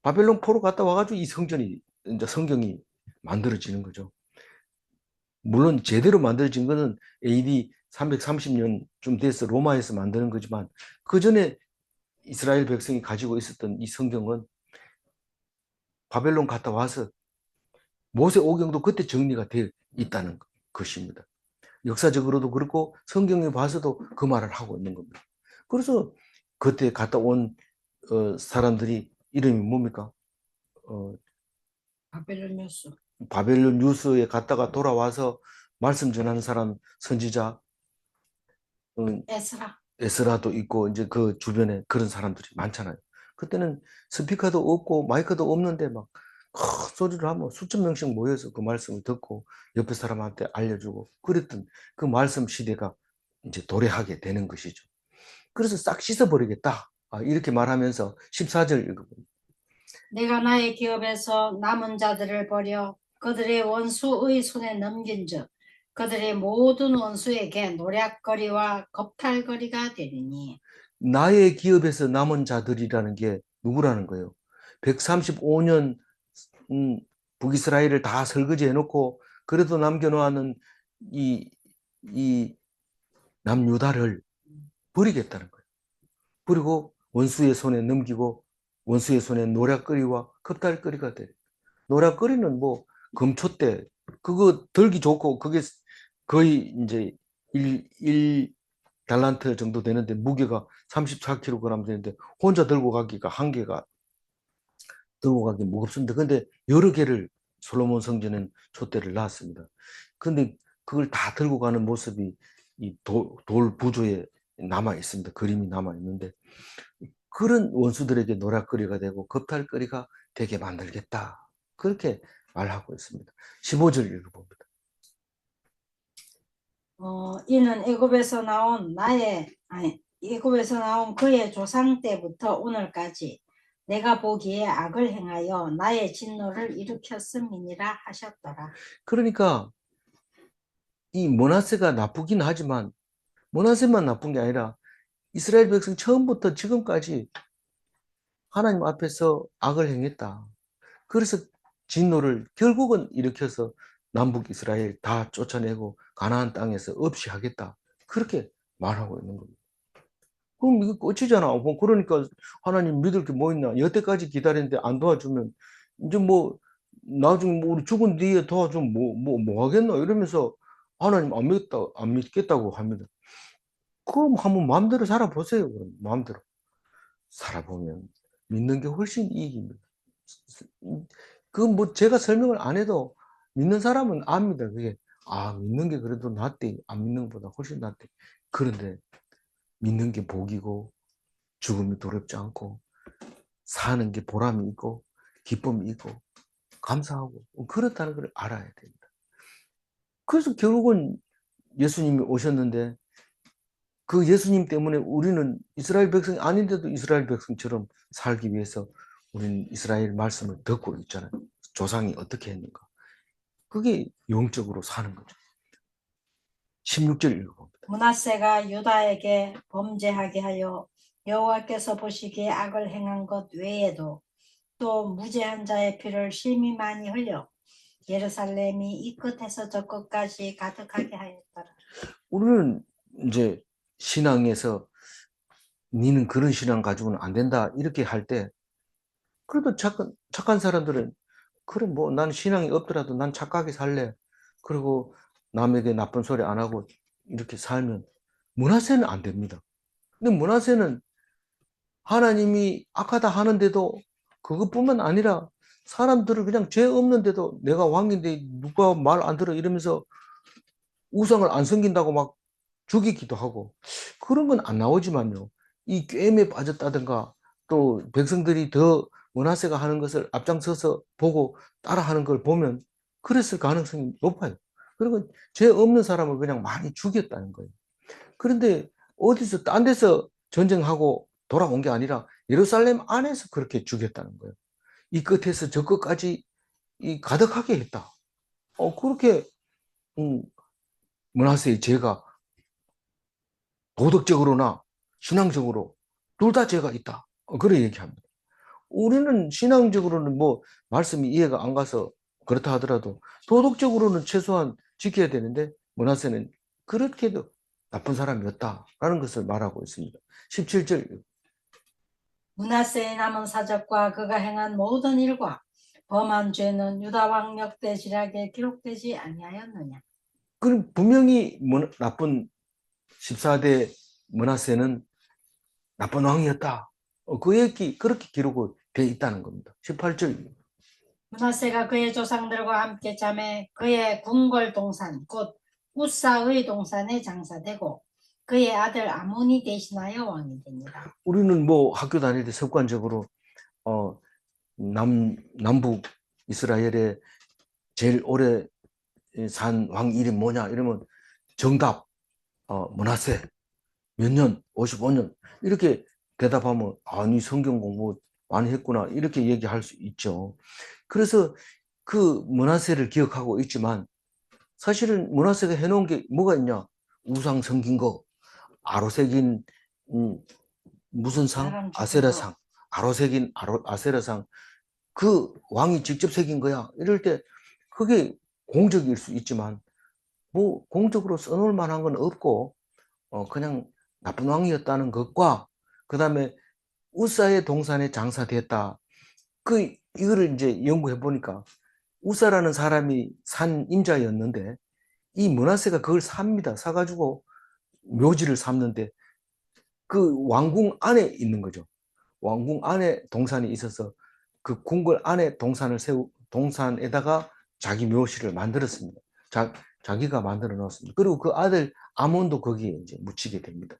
Speaker 1: 바벨론 포로 갔다 와가지고 이 성전이, 이제 성경이 만들어지는 거죠. 물론 제대로 만들어진 거는 AD 330년쯤 돼서 로마에서 만드는 거지만, 그 전에 이스라엘 백성이 가지고 있었던 이 성경은 바벨론 갔다 와서 모세 오경도 그때 정리가 되어 있다는 것입니다. 역사적으로도 그렇고 성경에 봐서도 그 말을 하고 있는 겁니다. 그래서 그때 갔다 온 사람들이 이름이 뭡니까?
Speaker 2: 바벨론 뉴스.
Speaker 1: 바벨론 뉴스에 갔다가 돌아와서 말씀 전하는 사람, 선지자,
Speaker 2: 에스라.
Speaker 1: 에스라도 있고 이제 그 주변에 그런 사람들이 많잖아요. 그때는 스피커도 없고 마이크도 없는데 막 큰 소리를 하면 수천 명씩 모여서 그 말씀을 듣고 옆에 사람한테 알려주고 그랬던 그 말씀 시대가 이제 도래하게 되는 것이죠. 그래서 싹 씻어버리겠다. 이렇게 말하면서 14절 읽어봅니다.
Speaker 2: 내가 나의 기업에서 남은 자들을 버려 그들의 원수의 손에 넘긴즉 그들의 모든 원수에게 노략거리와 겁탈거리가 되리니.
Speaker 1: 나의 기업에서 남은 자들이라는 게 누구라는 거예요? 135년 북이스라엘을 다 설거지 해놓고 그래도 남겨놓은 이 남유다를 버리겠다는 거예요. 그리고 원수의 손에 넘기고 원수의 손에 노략거리와 겁탈거리가 돼. 노략거리는 뭐 금촛대 그거 들기 좋고 그게 거의 이제 1 달란트 정도 되는데 무게가 34kg 되는데 혼자 들고 가기가 한계가 들고 가기 무겁습니다. 근데 여러 개를 솔로몬 성전은 촛대를 놨습니다. 근데 그걸 다 들고 가는 모습이 이 돌 부조에 남아 있습니다. 그림이 남아 있는데, 그런 원수들에게 노략거리가 되고 겁탈거리가 되게 만들겠다. 그렇게 말하고 있습니다. 15절 읽어봅니다.
Speaker 2: 이는 애굽에서 나온 그의 조상 때부터 오늘까지 내가 보기에 악을 행하여 나의 진노를 일으켰음이니라 하셨더라.
Speaker 1: 그러니까 이 므낫세가 나쁘긴 하지만 므낫세만 나쁜 게 아니라 이스라엘 백성 처음부터 지금까지 하나님 앞에서 악을 행했다. 그래서 진노를 결국은 일으켜서 남북 이스라엘 다 쫓아내고 가나안 땅에서 없이 하겠다. 그렇게 말하고 있는 겁니다. 그럼 이거 끝이잖아. 뭐 그러니까 하나님 믿을 게 뭐 있나? 여태까지 기다렸는데 안 도와주면 이제 뭐 나중에 뭐 우리 죽은 뒤에 도와주면 뭐 하겠나? 이러면서 하나님 안 믿겠다고 합니다. 그럼 한번 마음대로 살아보세요. 그럼 마음대로 살아보면 믿는 게 훨씬 이익입니다. 그 뭐 제가 설명을 안 해도 믿는 사람은 압니다. 그게 믿는 게 그래도 낫대. 안 믿는 것보다 훨씬 낫대. 그런데 믿는 게 복이고 죽음이 두렵지 않고 사는 게 보람이 있고 기쁨이 있고 감사하고 그렇다는 걸 알아야 됩니다. 그래서 결국은 예수님이 오셨는데 그 예수님 때문에 우리는 이스라엘 백성이 아닌데도 이스라엘 백성처럼 살기 위해서 우리는 이스라엘 말씀을 듣고 있잖아요. 조상이 어떻게 했는가. 그게 영적으로 사는 거죠. 16절 읽어봅니다.
Speaker 2: 므낫세가 유다에게 범죄하게 하여 여호와께서 보시기에 악을 행한 것 외에도 또 무죄한 자의 피를 심히 많이 흘려 예루살렘이 이 끝에서 저 끝까지 가득하게 하였더라.
Speaker 1: 우리는 이제 신앙에서 니는 그런 신앙 가지고는 안 된다 이렇게 할 때 그래도 착한 사람들은 그래 뭐 난 신앙이 없더라도 난 착하게 살래. 그리고 남에게 나쁜 소리 안 하고 이렇게 살면 므낫세는 안 됩니다. 근데 므낫세는 하나님이 악하다 하는데도 그것뿐만 아니라 사람들을 그냥 죄 없는데도 내가 왕인데 누가 말 안 들어 이러면서 우상을 안 섬긴다고 막 죽이기도 하고 그런 건 안 나오지만요. 이 꾀임에 빠졌다든가 또 백성들이 더 므낫세가 하는 것을 앞장서서 보고 따라하는 걸 보면 그랬을 가능성이 높아요. 그리고 죄 없는 사람을 그냥 많이 죽였다는 거예요. 그런데 어디서 딴 데서 전쟁하고 돌아온 게 아니라 예루살렘 안에서 그렇게 죽였다는 거예요. 이 끝에서 저 끝까지 가득하게 했다. 그렇게 므낫세의 죄가 도덕적으로나 신앙적으로 둘 다 죄가 있다. 그래 얘기합니다. 우리는 신앙적으로는 뭐 말씀이 이해가 안 가서 그렇다 하더라도 도덕적으로는 최소한 지켜야 되는데 므낫세는 그렇게도 나쁜 사람이었다라는 것을 말하고 있습니다. 17절.
Speaker 2: 므낫세의 남은 사적과 그가 행한 모든 일과 범한 죄는 유다 왕 역대지략에 기록되지 아니하였느냐.
Speaker 1: 그럼 분명히 나쁜 14대 므낫세는 나쁜 왕이었다. 그 얘기 그렇게 기록되어 있다는 겁니다. 18절.
Speaker 2: 므낫세가 그의 조상들과 함께 잠에 그의 궁궐 동산 곧 우사의 동산에 장사되고 그의 아들 아몬이 대신하여 왕이 됩니다.
Speaker 1: 우리는 뭐 학교 다닐 때 습관적으로 남북 이스라엘에 제일 오래 산 왕 이름 뭐냐 이러면 정답 므낫세 몇 년? 55년 이렇게 대답하면 아니 성경 공부 많이 했구나 이렇게 얘기할 수 있죠. 그래서 그 므낫세를 기억하고 있지만 사실은 므낫세가 해놓은 게 뭐가 있냐? 우상 섬긴 거, 아로새긴 무슨 상? 아세라상. 아로새긴 아세라상. 그 왕이 직접 새긴 거야. 이럴 때 그게 공적일 수 있지만 뭐 공적으로 써놓을 만한 건 없고 그냥 나쁜 왕이었다는 것과 그 다음에 우사의 동산에 장사됐다. 이거를 이제 연구해 보니까 우사라는 사람이 산 임자였는데 이 므낫세가 그걸 삽니다. 사가지고 묘지를 삼는데 그 왕궁 안에 있는 거죠. 왕궁 안에 동산이 있어서 그 궁궐 안에 동산에다가 자기 묘실을 만들었습니다. 자기가 만들어 놓았습니다. 그리고 그 아들 아몬도 거기에 이제 묻히게 됩니다.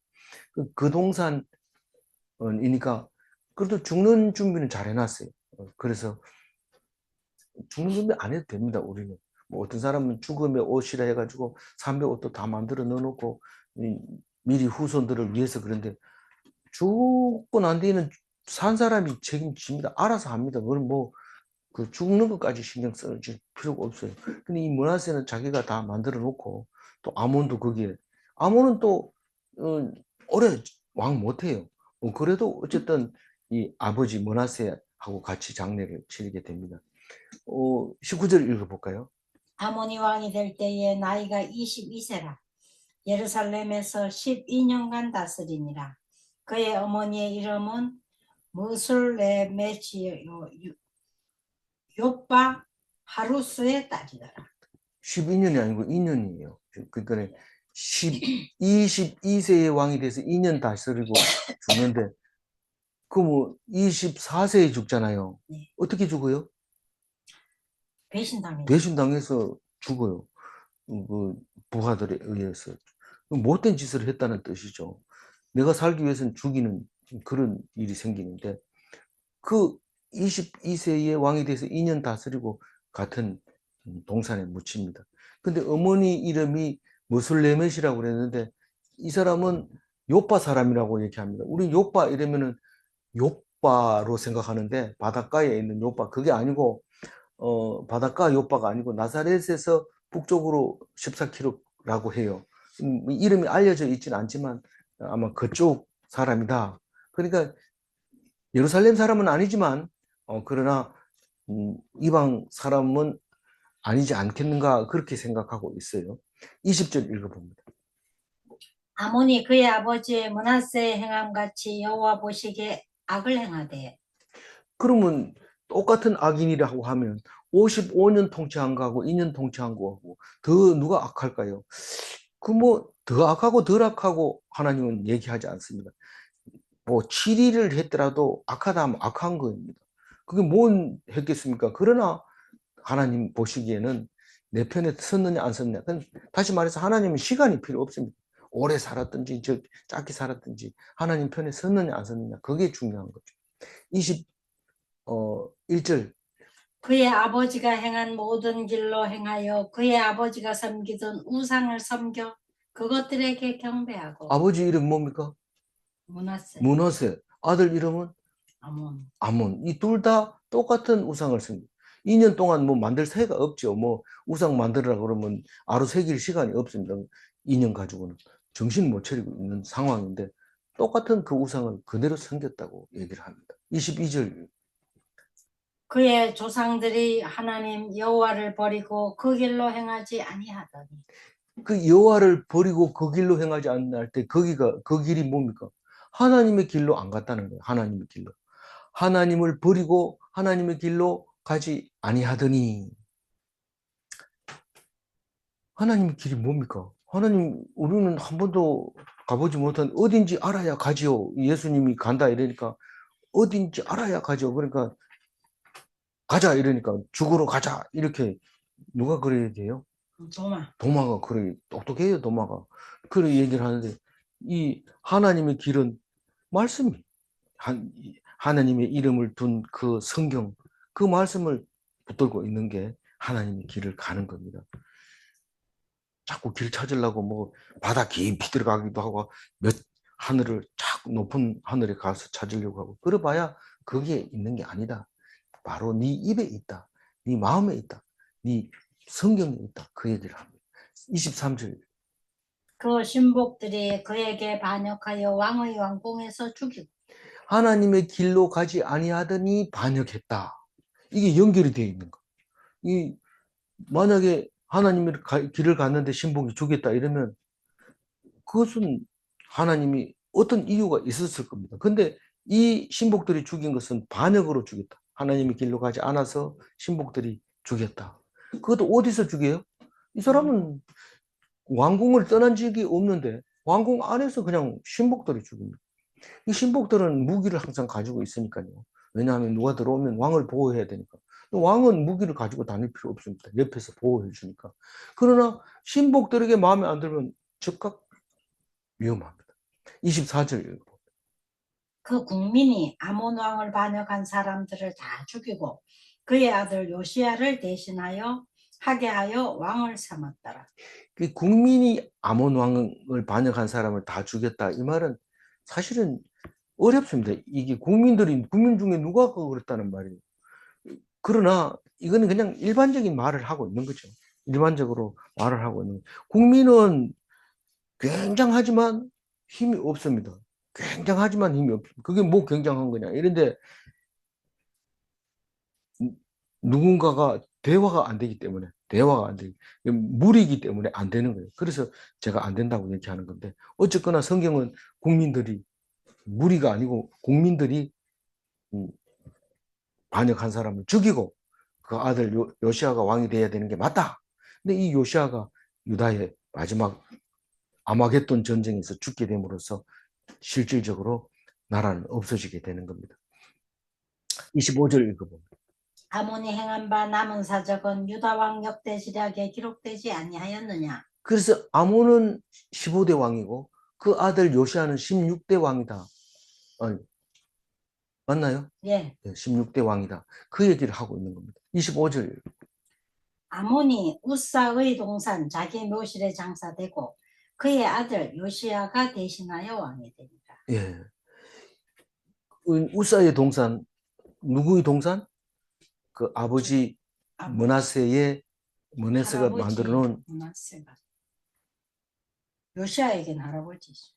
Speaker 1: 그 동산이니까 그래도 죽는 준비는 잘 해놨어요. 그래서 죽는 준비 안 해도 됩니다. 우리는 뭐 어떤 사람은 죽음의 옷이라 해가지고 삼배 옷도 다 만들어 넣어놓고 미리 후손들을 위해서. 그런데 죽고 난 뒤에는 산 사람이 책임집니다. 알아서 합니다. 그건 뭐 그 죽는 것까지 신경 쓸 필요가 없어요. 근데 이 므낫세는 자기가 다 만들어 놓고, 또 아몬도 거기에, 아몬은 또 오래 왕 못해요. 그래도 어쨌든 이 아버지 므낫세하고 같이 장례를 치르게 됩니다. 19절 읽어볼까요?
Speaker 2: 아모니 왕이 될 때에 나이가 22세라. 예루살렘에서 12년간 다스리니라. 그의 어머니의 이름은 무술레메시요 요빠 하루스의 딸이더라.
Speaker 1: 12년이 아니고 2년이에요. 그러니까 22세의 왕이 돼서 2년 다스리고 죽는데, 그 뭐 24세에 죽잖아요.
Speaker 2: 네.
Speaker 1: 어떻게 죽어요?
Speaker 2: 배신당했죠.
Speaker 1: 배신당해서 죽어요. 그 부하들에 의해서. 못된 짓을 했다는 뜻이죠. 내가 살기 위해서는 죽이는 그런 일이 생기는데, 그 22세의 왕이 돼서 2년 다스리고 같은 동산에 묻힙니다. 근데 어머니 이름이 무술레멧이라고 그랬는데, 이 사람은 요빠 사람이라고 얘기합니다. 우리 요빠 이러면은 요빠로 생각하는데, 바닷가에 있는 요빠, 그게 아니고 바닷가 요빠가 아니고 나사렛에서 북쪽으로 14km라고 해요. 이름이 알려져 있지는 않지만 아마 그쪽 사람이다. 그러니까 예루살렘 사람은 아니지만 그러나 이방 사람은 아니지 않겠는가, 그렇게 생각하고 있어요. 20절 읽어봅니다.
Speaker 2: 아몬이 그의 아버지의 므낫세의 행함같이 여호와 보시기에 악을 행하되.
Speaker 1: 그러면 똑같은 악인이라고 하면 55년 통치한 거하고 2년 통치한 거하고 더 누가 악할까요? 그 뭐 더 악하고 덜 악하고 하나님은 얘기하지 않습니다. 뭐 7일을 했더라도 악하다 하면 악한 겁니다. 그게 뭔 했겠습니까? 그러나 하나님 보시기에는 내 편에 섰느냐 안 섰느냐. 다시 말해서 하나님은 시간이 필요 없습니다. 오래 살았든지 짧게 살았든지 하나님 편에 섰느냐 안 섰느냐, 그게 중요한 거죠. 21절.
Speaker 2: 그의 아버지가 행한 모든 길로 행하여 그의 아버지가 섬기던 우상을 섬겨 그것들에게 경배하고.
Speaker 1: 아버지 이름 뭡니까?
Speaker 2: 므낫세.
Speaker 1: 므낫세. 아들 이름은
Speaker 2: 아몬.
Speaker 1: 아몬. 이 둘 다 똑같은 우상을 섬깁니다. 2년 동안 뭐 만들 새가 없죠. 뭐 우상 만들으라 그러면 하루 새길 시간이 없습니다. 2년 가지고는 정신 못 차리고 있는 상황인데, 똑같은 그 우상을 그대로 섬겼다고 얘기를 합니다. 22절.
Speaker 2: 그의 조상들이 하나님 여호와를 버리고 그 길로 행하지 아니하더니.
Speaker 1: 그 여호와를 버리고 그 길로 행하지 않을 때 그 길이 뭡니까? 하나님의 길로 안 갔다는 거예요. 하나님의 길로. 하나님을 버리고 하나님의 길로 가지 아니하더니. 하나님의 길이 뭡니까? 하나님, 우리는 한 번도 가보지 못한, 어딘지 알아야 가지요. 예수님이 간다 이러니까 어딘지 알아야 가죠. 그러니까 가자 이러니까 죽으러 가자 이렇게. 누가 그래야 돼요? 도마가 그래 똑똑해요. 도마가 그래 얘기를 하는데, 이 하나님의 길은 말씀이, 하나님의 이름을 둔 그 성경, 그 말씀을 붙들고 있는 게 하나님의 길을 가는 겁니다. 자꾸 길 찾으려고 뭐 바다 깊이 들어가기도 하고 높은 하늘에 가서 찾으려고 하고, 그래봐야 거기에 있는 게 아니다. 바로 네 입에 있다. 네 마음에 있다. 네 성경에 있다. 그 얘기를 합니다. 23절.
Speaker 2: 그 신복들이 그에게 반역하여 왕의 왕궁에서 죽이고.
Speaker 1: 하나님의 길로 가지 아니하더니 반역했다. 이게 연결이 되어 있는 거. 만약에 하나님의 길을 갔는데 신복이 죽였다 이러면 그것은 하나님이 어떤 이유가 있었을 겁니다. 근데 이 신복들이 죽인 것은 반역으로 죽였다. 하나님의 길로 가지 않아서 신복들이 죽였다. 그것도 어디서 죽여요? 이 사람은 왕궁을 떠난 적이 없는데 왕궁 안에서 그냥 신복들이 죽입니다. 이 신복들은 무기를 항상 가지고 있으니까요. 왜냐하면 누가 들어오면 왕을 보호해야 되니까. 왕은 무기를 가지고 다닐 필요 없습니다. 옆에서 보호해 주니까. 그러나 신복들에게 마음에 안 들면 즉각 위험합니다. 24절 읽어.
Speaker 2: 그 국민이 아몬 왕을 반역한 사람들을 다 죽이고 그의 아들 요시야를 대신하여 하게 하여 왕을 삼았더라.
Speaker 1: 그 국민이 아몬 왕을 반역한 사람을 다 죽였다. 이 말은 사실은 어렵습니다. 이게 국민 중에 누가 그랬다는 말이에요. 그러나 이거는 그냥 일반적인 말을 하고 있는 거죠. 일반적으로 말을 하고 있는 거예요. 국민은 굉장하지만 힘이 없습니다. 굉장하지만 힘이 없습니다. 그게 뭐 굉장한 거냐. 이런데 누군가가 대화가 안 되기 때문에, 무리이기 때문에 안 되는 거예요. 그래서 제가 안 된다고 얘기하는 건데, 어쨌거나 성경은 국민들이, 무리가 아니고 국민들이 반역한 사람을 죽이고 그 아들 요시아가 왕이 돼야 되는 게 맞다. 근데 이 요시아가 유다의 마지막 아마겟돈 전쟁에서 죽게 됨으로써 실질적으로 나라는 없어지게 되는 겁니다. 25절 읽어보면.
Speaker 2: 아몬이 행한 바 남은 사적은 유다 왕 역대지략에 기록되지 아니하였느냐.
Speaker 1: 그래서 아몬은 15대 왕이고 그 아들 요시아는 16대 왕이다. 아니, 맞나요?
Speaker 2: 예.
Speaker 1: 네, 16대 왕이다. 그 얘기를 하고 있는 겁니다. 25절.
Speaker 2: 아몬이 우사의 동산 자기 묘실에 장사되고 그의 아들 요시야가 대신하여 왕이 됩니다.
Speaker 1: 예. 우사의 동산, 누구의 동산? 그 아버지 머나세가 만들어 놓은
Speaker 2: 므낫세가 요시야에겐 할아버지죠.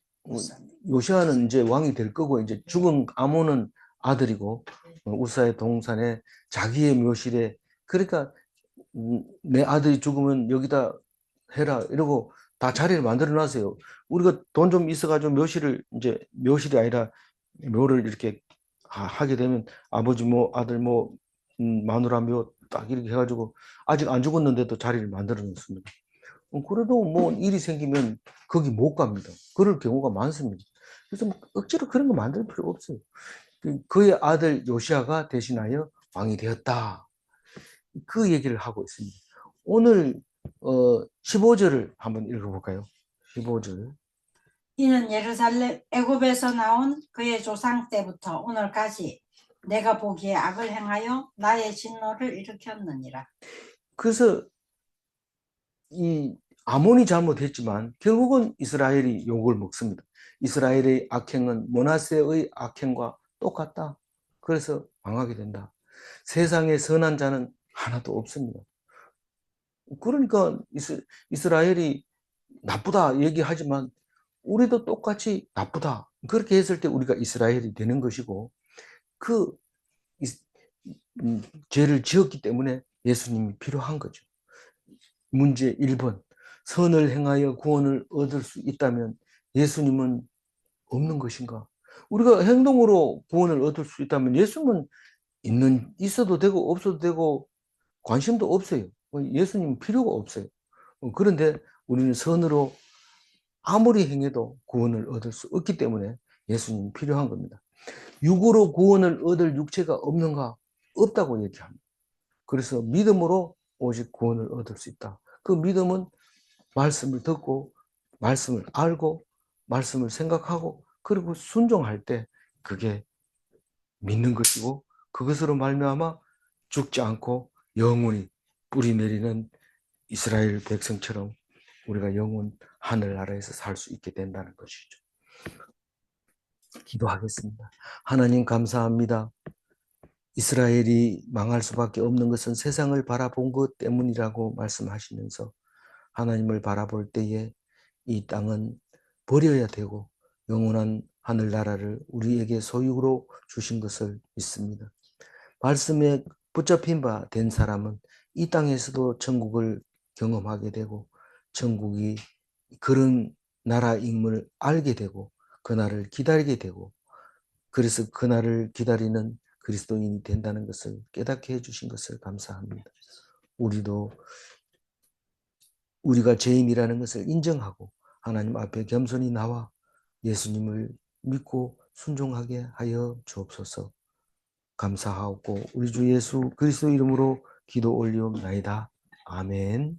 Speaker 1: 요시아는 이제 왕이 될 거고 이제 죽은 아몬은 아들이고 우사의 동산에 자기의 묘실에 그러니까 내 아들이 죽으면 여기다 해라 이러고 다 자리를 만들어 놨어요. 우리가 돈 좀 있어가지고 묘실이 아니라 묘를 이렇게 하게 되면 아버지 뭐 아들 뭐 마누라 묘 딱 이렇게 해가지고 아직 안 죽었는데도 자리를 만들어 놓습니다. 그래도 뭐 일이 생기면 거기 못 갑니다. 그럴 경우가 많습니다. 그래서 뭐 억지로 그런 거 만들 필요 없어요. 그의 아들 요시아가 대신하여 왕이 되었다. 그 얘기를 하고 있습니다. 오늘 15절을 한번 읽어볼까요? 15절.
Speaker 2: 이는 예루살렘 애굽에서 나온 그의 조상 때부터 오늘까지 내가 보기에 악을 행하여 나의 진노를 일으켰느니라.
Speaker 1: 그래서 이 아몬이 잘못했지만 결국은 이스라엘이 욕을 먹습니다. 이스라엘의 악행은 므낫세의 악행과 똑같다. 그래서 망하게 된다. 세상에 선한 자는 하나도 없습니다. 그러니까 이스라엘이 나쁘다 얘기하지만 우리도 똑같이 나쁘다. 그렇게 했을 때 우리가 이스라엘이 되는 것이고 그 죄를 지었기 때문에 예수님이 필요한 거죠. 문제 1번. 선을 행하여 구원을 얻을 수 있다면 예수님은 없는 것인가? 우리가 행동으로 구원을 얻을 수 있다면 예수님은 있어도 되고 없어도 되고 관심도 없어요. 예수님 필요가 없어요. 그런데 우리는 선으로 아무리 행해도 구원을 얻을 수 없기 때문에 예수님이 필요한 겁니다. 육으로 구원을 얻을 육체가 없는가? 없다고 얘기합니다. 그래서 믿음으로 오직 구원을 얻을 수 있다. 그 믿음은 말씀을 듣고 말씀을 알고 말씀을 생각하고 그리고 순종할 때 그게 믿는 것이고 그것으로 말미암아 죽지 않고 영원히 뿌리 내리는 이스라엘 백성처럼 우리가 영원 하늘나라에서 살 수 있게 된다는 것이죠. 기도하겠습니다. 하나님 감사합니다. 이스라엘이 망할 수밖에 없는 것은 세상을 바라본 것 때문이라고 말씀하시면서 하나님을 바라볼 때에 이 땅은 버려야 되고 영원한 하늘나라를 우리에게 소유로 주신 것을 믿습니다. 말씀에 붙잡힌 바 된 사람은 이 땅에서도 천국을 경험하게 되고 천국이 그런 나라임을 알게 되고 그날을 기다리게 되고 그래서 그날을 기다리는 그리스도인이 된다는 것을 깨닫게 해주신 것을 감사합니다. 우리도 우리가 죄인이라는 것을 인정하고 하나님 앞에 겸손히 나와 예수님을 믿고 순종하게 하여 주옵소서. 감사하고 우리 주 예수 그리스도 이름으로 기도 올리옵나이다. 아멘.